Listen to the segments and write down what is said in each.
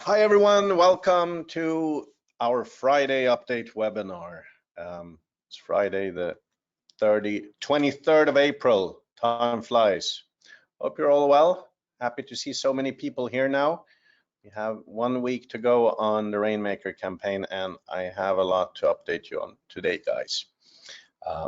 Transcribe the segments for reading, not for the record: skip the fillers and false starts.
Hi everyone, welcome to our Friday update webinar. It's Friday the 23rd of April, time flies. Hope you're all well. Happy to see so many people here now. We have 1 week to go on the Rainmaker campaign and I have a lot to update you on today, guys.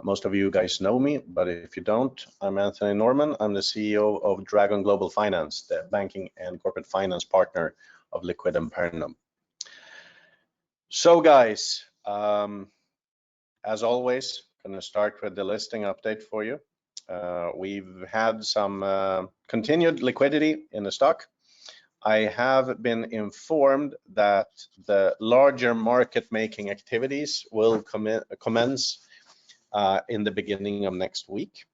Most of you guys know me, but if you don't, I'm Anthony Norman. I'm the CEO of Dragon Global Finance, the banking and corporate finance partner of Liquid and Pernum. So guys, as always, going to start with the listing update for you. We've had some continued liquidity in the stock. I have been informed that the larger market making activities will commence in the beginning of next week.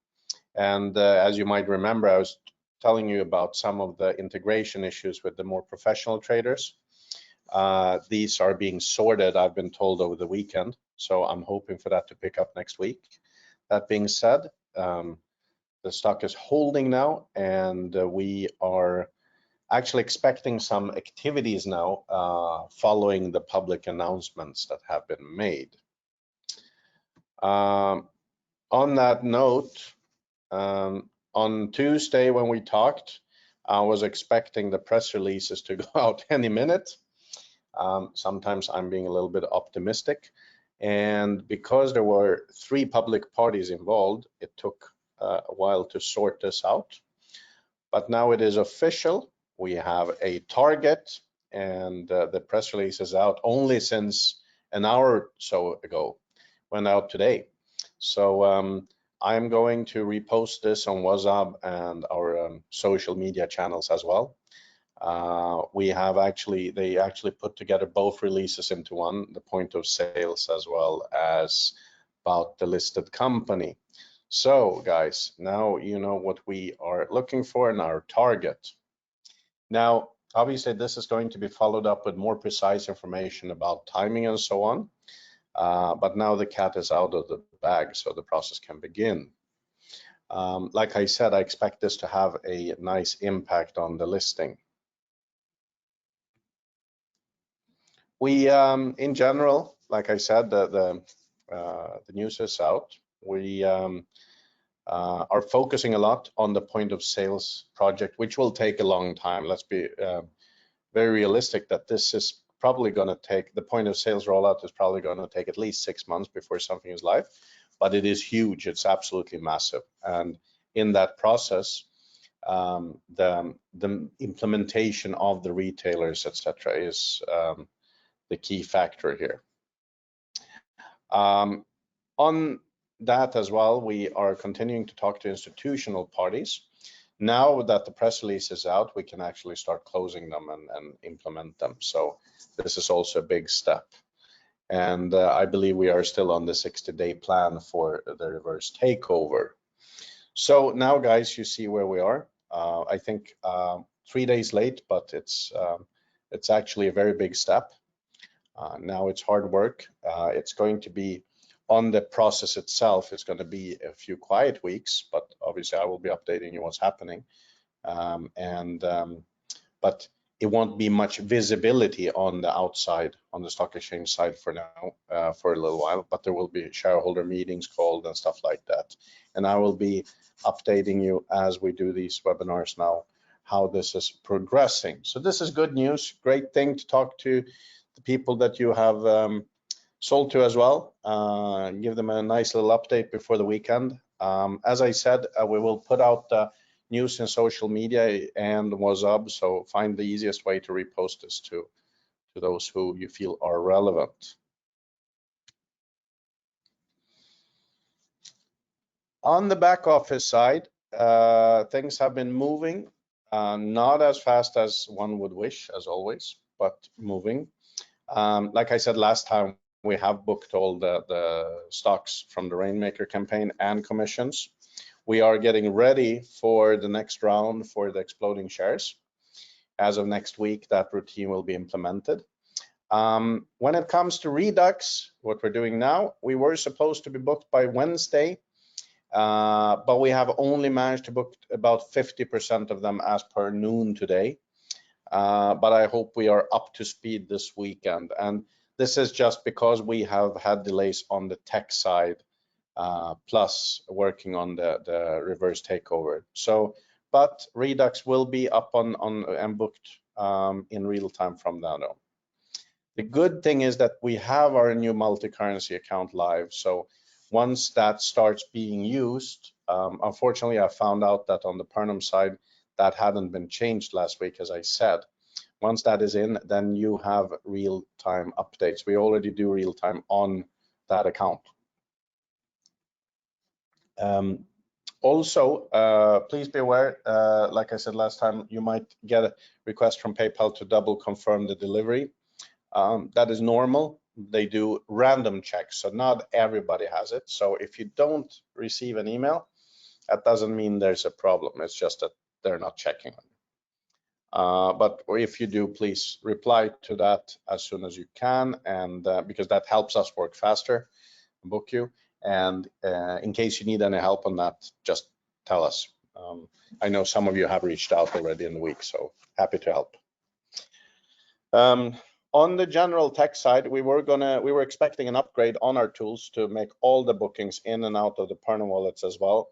And as you might remember, I was telling you about some of the integration issues with the more professional traders. These are being sorted, I've been told, over the weekend. So I'm hoping for that to pick up next week. That being said, the stock is holding now, and we are actually expecting some activities now following the public announcements that have been made. On that note, on Tuesday when we talked, I was expecting the press releases to go out any minute. Sometimes I'm being a little bit optimistic, and because there were 3 public parties involved, it took a while to sort this out. But now it is official. We have a target, and the press release is out only since an hour or so ago, went out today. So I'm going to repost this on WhatsApp and our social media channels as well. They actually put together both releases into one, the point of sales as well as about the listed company. So guys, now you know what we are looking for in our target. Now, obviously this is going to be followed up with more precise information about timing and so on. But now the cat is out of the bag, so the process can begin. Like I said, I expect this to have a nice impact on the listing. We, in general, like I said, the news is out. We are focusing a lot on the point of sales project, which will take a long time. Let's be very realistic that this is probably going to take, the point of sales rollout is probably going to take at least 6 months before something is live, but it is huge. It's absolutely massive. And in that process, the implementation of the retailers, etc., is the key factor here. On that as well, we are continuing to talk to institutional parties. Now that the press release is out, we can actually start closing them and implement them. So this is also a big step. And I believe we are still on the 60-day plan for the reverse takeover. So now, guys, you see where we are. I think 3 days late, but it's actually a very big step. Now it's hard work. It's going to be on the process itself. It's going to be a few quiet weeks, but obviously I will be updating you what's happening. But it won't be much visibility on the outside, on the stock exchange side for now, for a little while, but there will be shareholder meetings called and stuff like that. And I will be updating you as we do these webinars now, how this is progressing. So this is good news, great thing to talk to the people that you have sold to as well, give them a nice little update before the weekend. As I said, we will put out the news in social media and WhatsApp, so find the easiest way to repost this to those who you feel are relevant. On the back office side, things have been moving, not as fast as one would wish, as always, but moving. Like I said last time, we have booked all the stocks from the Rainmaker campaign and commissions. We are getting ready for the next round for the exploding shares. As of next week, that routine will be implemented. When it comes to Redux, what we're doing now, we were supposed to be booked by Wednesday, but we have only managed to book about 50% of them as per noon today. but I hope we are up to speed this weekend. And this is just because we have had delays on the tech side, plus working on the reverse takeover. So, but Redux will be up on and booked in real time from now on. The good thing is that we have our new multi-currency account live. So once that starts being used, unfortunately, I found out that on the Pernum side, that hadn't been changed last week, as I said. Once that is in, then you have real-time updates. We already do real-time on that account. Also, please be aware, like I said last time, you might get a request from PayPal to double confirm the delivery. That is normal. They do random checks, so not everybody has it. So if you don't receive an email, that doesn't mean there's a problem. It's just that they're not checking. But if you do, please reply to that as soon as you can, and because that helps us work faster, book you. And in case you need any help on that, just tell us. I know some of you have reached out already in the week, so happy to help. On the general tech side, we were expecting an upgrade on our tools to make all the bookings in and out of the Pernum wallets as well,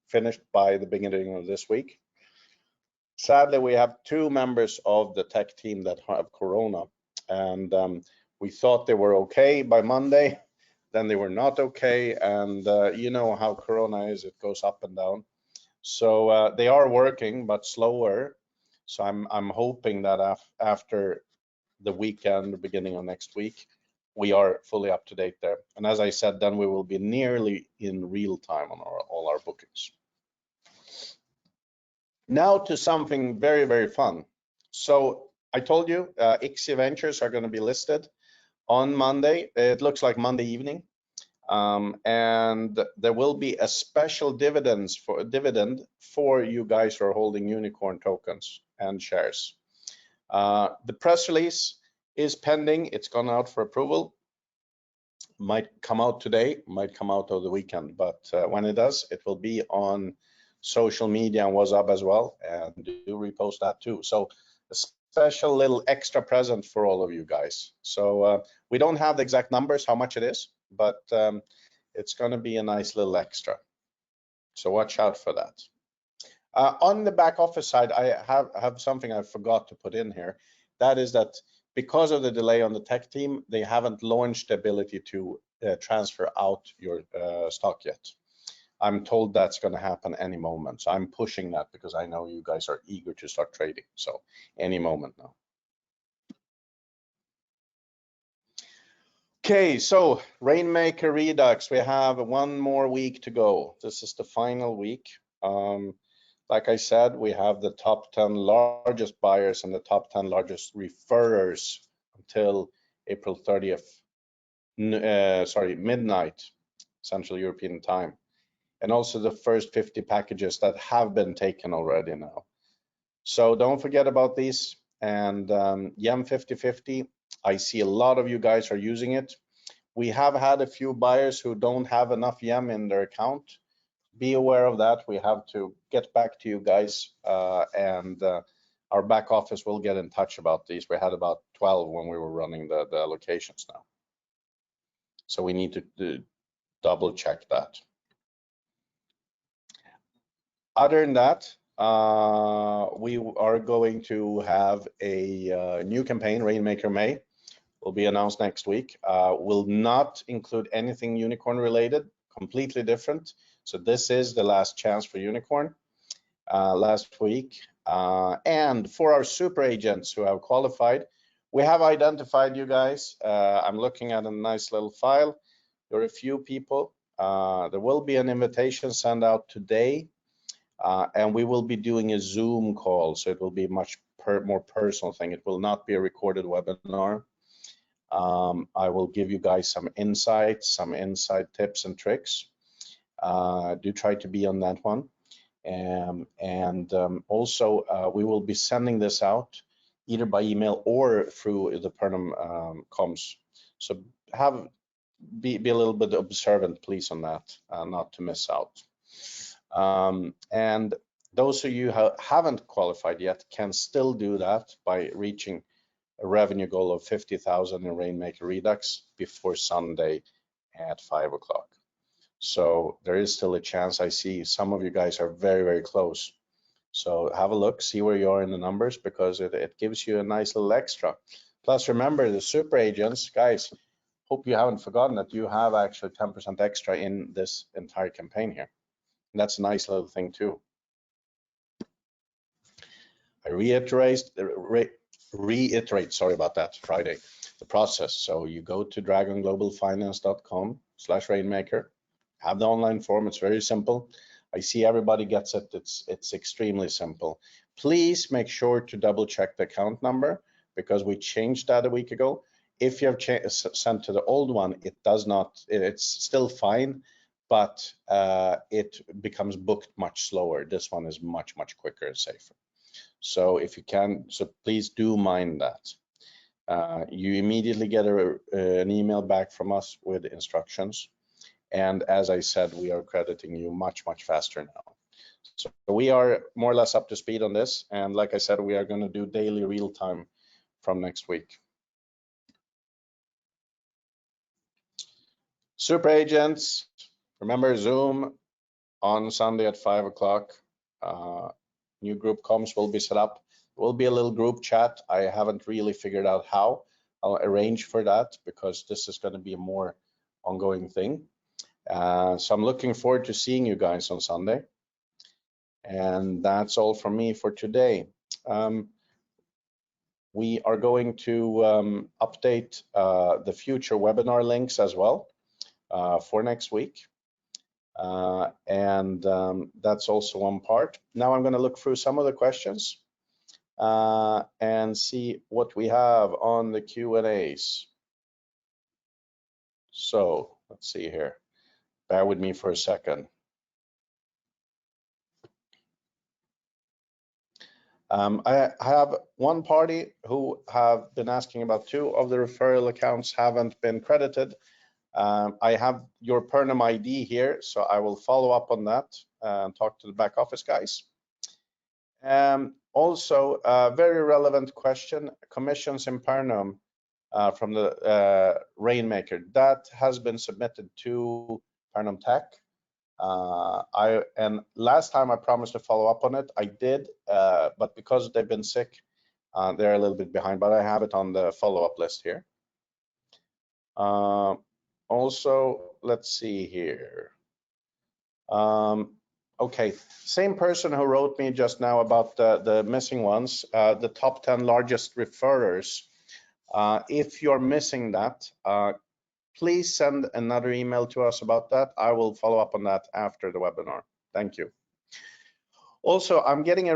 finished by the beginning of this week. Sadly, we have 2 members of the tech team that have corona, and we thought they were okay by Monday, then they were not okay, and you know how corona is, it goes up and down. So they are working, but slower. So I'm hoping that after the weekend, the beginning of next week, we are fully up to date there. And as I said, then we will be nearly in real time on all our bookings. Now to something very, very fun. So I told you ICSI Ventures are going to be listed on Monday. It looks like Monday evening. And there will be a special dividend for you guys who are holding unicorn tokens and shares. The press release is pending. It's gone out for approval. Might come out today, might come out over the weekend, but when it does, it will be on social media and WhatsApp as well, and do repost that too. So a special little extra present for all of you guys. So we don't have the exact numbers, how much it is, but it's going to be a nice little extra. So watch out for that. On the back office side, I have something I forgot to put in here. That is that because of the delay on the tech team, they haven't launched the ability to transfer out your stock yet. I'm told that's going to happen any moment. So I'm pushing that because I know you guys are eager to start trading. So any moment now. Okay, so Rainmaker Redux, we have 1 more week to go. This is the final week. Like I said, we have the top 10 largest buyers and the top 10 largest referrers until April 30th, midnight, Central European time. And also the first 50 packages that have been taken already now. So don't forget about these. And YEM 50/50, I see a lot of you guys are using it. We have had a few buyers who don't have enough YEM in their account. Be aware of that. We have to get back to you guys, and our back office will get in touch about these. We had about 12 when we were running the allocations now. So we need to double check that. Other than that, we are going to have a new campaign, Rainmaker May, will be announced next week. Will not include anything unicorn related, completely different. So this is the last chance for unicorn last week. And for our super agents who have qualified, we have identified you guys. I'm looking at a nice little file. There are a few people. There will be an invitation sent out today, and we will be doing a Zoom call. So it will be much more personal thing. It will not be a recorded webinar. I will give you guys some insights, some inside tips and tricks. Do try to be on that one. Also, we will be sending this out either by email or through the Pernum comms. So be a little bit observant, please, on that, not to miss out. And Those of you who haven't qualified yet can still do that by reaching a revenue goal of 50,000 in Rainmaker Redux before Sunday at 5 o'clock. So there is still a chance. I see some of you guys are very, very close. So have a look, see where you are in the numbers, because it gives you a nice little extra. Plus, remember the super agents, guys, hope you haven't forgotten that you have actually 10% extra in this entire campaign here. And that's a nice little thing too. I reiterate, sorry about that, Friday, the process. So you go to dragonglobalfinance.com/rainmaker, have the online form. It's very simple. I see everybody gets it. It's extremely simple. Please make sure to double check the account number, because we changed that a week ago. If you have sent to the old one, it does not, it's still fine, but it becomes booked much slower. This one is much, much quicker and safer. So if you can, so please do mind that. You immediately get an email back from us with instructions. And as I said, we are crediting you much, much faster now. So we are more or less up to speed on this. And like I said, we are going to do daily real time from next week. Super agents, remember Zoom on Sunday at 5 o'clock. New group comms will be set up. There will be a little group chat. I haven't really figured out how. I'll arrange for that, because this is going to be a more ongoing thing. So I'm looking forward to seeing you guys on Sunday. And that's all from me for today. We are going to update the future webinar links as well for next week. That's also one part. Now I'm going to look through some of the questions and see what we have on the Q&As. So let's see here. Bear with me for a second. I have one party who have been asking about 2 of the referral accounts haven't been credited. I have your Pernum ID here, so I will follow up on that and talk to the back office guys. Also, a very relevant question, commissions in Pernum from the Rainmaker. That has been submitted to Pernum Tech. And last time I promised to follow up on it. I did, but because they've been sick, they're a little bit behind, but I have it on the follow-up list here. Also, let's see here. Okay, same person who wrote me just now about the missing ones, the top 10 largest referrers. If you're missing that, please send another email to us about that. I will follow up on that after the webinar. Thank you. Also, I'm getting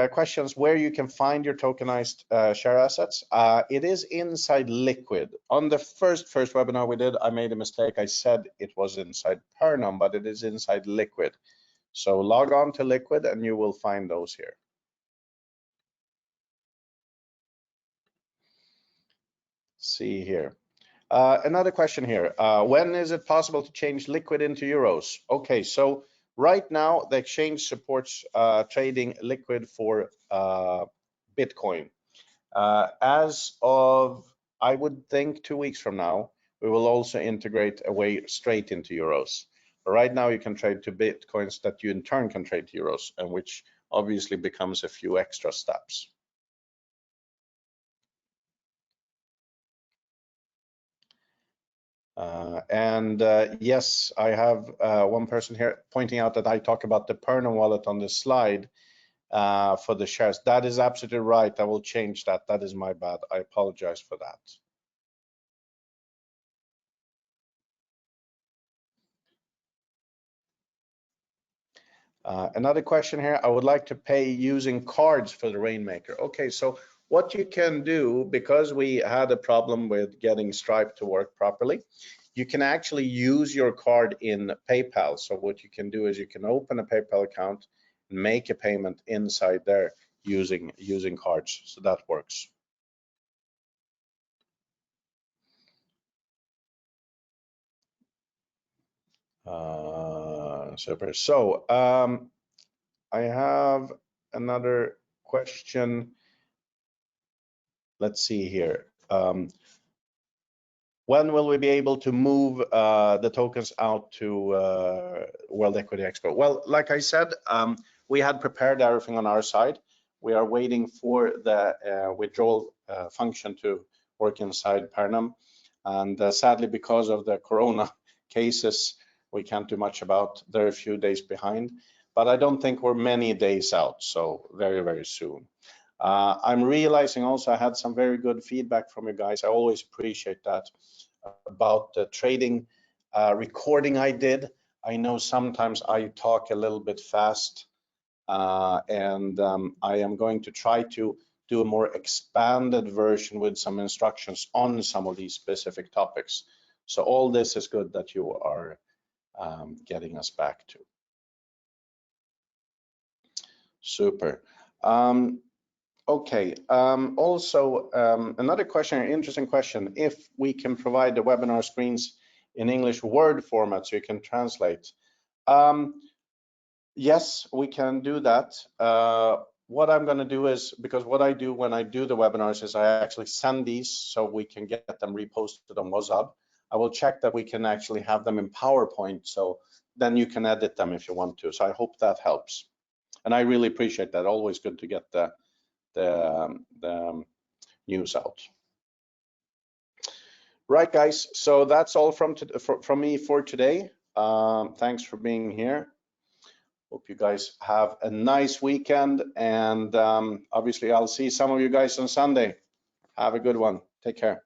questions where you can find your tokenized share assets. It is inside Liquid. On the first webinar we did, I made a mistake. I said it was inside Pernum, but it is inside Liquid. So log on to Liquid and you will find those here. See here. Another question here. When is it possible to change Liquid into euros? Okay, so right now the exchange supports trading Liquid for Bitcoin. As of, I would think 2 weeks from now, we will also integrate a way straight into euros. But right now you can trade to Bitcoins that you in turn can trade to euros, and which obviously becomes a few extra steps. Yes, I have one person here pointing out that I talk about the Pernum wallet on this slide for the shares. That is absolutely right. I will change that. That is my bad. I apologize for that. Another question here. I would like to pay using cards for the Rainmaker. Okay, so what you can do, because we had a problem with getting Stripe to work properly, you can actually use your card in PayPal. So what you can do is you can open a PayPal account, make a payment inside there using cards. So that works. Super. So I have another question. Let's see here. When will we be able to move the tokens out to World Equity Expo? Well, like I said, we had prepared everything on our side. We are waiting for the withdrawal function to work inside Pernam. And sadly, because of the corona cases, we can't do much about. They're a few days behind, but I don't think we're many days out, so very, very soon. I'm realizing also I had some very good feedback from you guys. I always appreciate that about the trading recording I did. I know sometimes I talk a little bit fast, and I am going to try to do a more expanded version with some instructions on some of these specific topics. So all this is good that you are getting us back to. Super. Okay, also another question, an interesting question, if we can provide the webinar screens in English Word format so you can translate. Yes, we can do that. What I'm going to do is, because what I do when I do the webinars is I actually send these so we can get them reposted on WhatsApp. I will check that we can actually have them in PowerPoint, so then you can edit them if you want to. So I hope that helps. And I really appreciate that. Always good to get the news out. Right, guys. So that's all from me for today. Thanks for being here. Hope you guys have a nice weekend, and obviously I'll see some of you guys on Sunday. Have a good one. Take care.